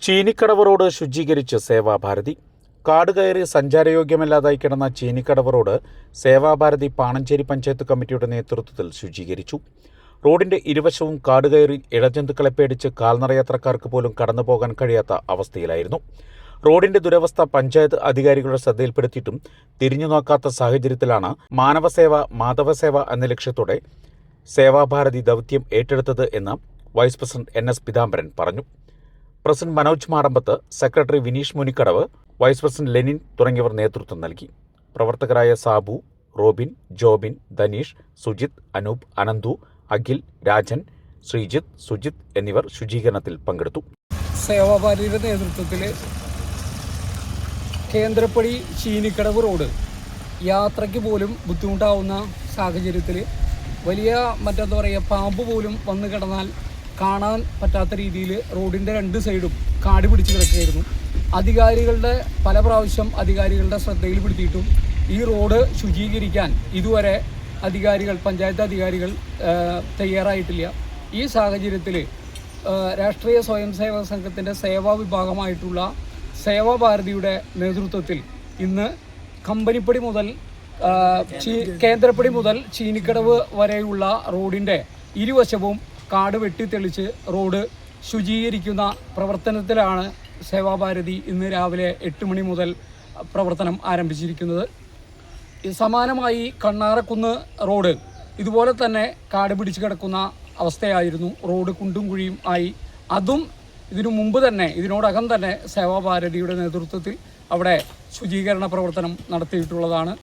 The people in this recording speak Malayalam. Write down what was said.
ചീനിക്കടവ് റോഡ് ശുചീകരിച്ച് സേവാഭാരതി. കാട് കയറി സഞ്ചാരയോഗ്യമല്ലാതായി കിടന്ന ചീനിക്കടവ് റോഡ് സേവാഭാരതി പാണഞ്ചേരി പഞ്ചായത്ത് കമ്മിറ്റിയുടെ നേതൃത്വത്തിൽ ശുചീകരിച്ചു. റോഡിന്റെ ഇരുവശവും കാട് കയറി ഇഴജന്തുക്കളെ പേടിച്ച് കാൽനടയാത്രക്കാർക്ക് പോലും കടന്നുപോകാൻ കഴിയാത്ത അവസ്ഥയിലായിരുന്നു. റോഡിന്റെ ദുരവസ്ഥ പഞ്ചായത്ത് അധികാരികളുടെ ശ്രദ്ധയിൽപ്പെടുത്തിയിട്ടും തിരിഞ്ഞു നോക്കാത്ത സാഹചര്യത്തിലാണ് മാനവസേവ മാധവസേവ എന്ന ലക്ഷ്യത്തോടെ സേവാഭാരതി ദൗത്യം ഏറ്റെടുത്തത് എന്ന് വൈസ് പ്രസിഡന്റ് NS പീതാംബരൻ പറഞ്ഞു. President Manoj Madambath, secretary Vineesh Munikkadavu, vice president Lenin തുടങ്ങിയവർ നേതൃത്വം നൽകി. പ്രവർത്തകരായ സാബു, റോബിൻ, ജോബിൻ, ധനീഷ്, സുജിത്, അനൂപ്, അനന്തു, അഖിൽ, രാജൻ, ശ്രീജിത്ത്, സുജിത് എന്നിവർ ശുചീകരണത്തിൽ പങ്കെടുത്തു. സേവാഭാരതിയുടെ നേതൃത്വത്തിൽ കേന്ദ്രപ്പടി ചീനിക്കടവ് റോഡ് യാത്രയ്ക്ക് പോലും ബുദ്ധിമുട്ടാവുന്ന സാഹചര്യത്തിൽ വലിയ പാമ്പ് പോലും വന്ന് കിടന്നാൽ കാണാൻ പറ്റാത്ത രീതിയിൽ റോഡിൻ്റെ രണ്ട് സൈഡും കാട് പിടിച്ച് കിടക്കുകയായിരുന്നു. അധികാരികളുടെ പല പ്രാവശ്യം അധികാരികളുടെ ശ്രദ്ധയിൽപ്പെടുത്തിയിട്ടും ഈ റോഡ് ശുചീകരിക്കാൻ ഇതുവരെ പഞ്ചായത്ത് അധികാരികൾ തയ്യാറായിട്ടില്ല. ഈ സാഹചര്യത്തിൽ രാഷ്ട്രീയ സ്വയം സേവക സംഘത്തിൻ്റെ സേവാ വിഭാഗമായിട്ടുള്ള സേവാഭാരതിയുടെ നേതൃത്വത്തിൽ ഇന്ന് കമ്പനിപ്പടി മുതൽ കേന്ദ്രപ്പടി മുതൽ ചീനിക്കടവ് വരെയുള്ള റോഡിൻ്റെ ഇരുവശവും കാട് വെട്ടിത്തെളിച്ച് റോഡ് ശുചീകരിക്കുന്ന പ്രവർത്തനത്തിലാണ് സേവാഭാരതി ഇന്ന് രാവിലെ 8 മണി മുതൽ പ്രവർത്തനം ആരംഭിച്ചിരിക്കുന്നത്. സമാനമായി കണ്ണാറക്കുന്ന് റോഡ് ഇതുപോലെ തന്നെ കാട് പിടിച്ച് കിടക്കുന്ന അവസ്ഥയായിരുന്നു. റോഡ് കുണ്ടും കുഴിയും ആയി. അതും ഇതിനോടകം തന്നെ സേവാഭാരതിയുടെ നേതൃത്വത്തിൽ അവിടെ ശുചീകരണ പ്രവർത്തനം നടത്തിയിട്ടുള്ളതാണ്.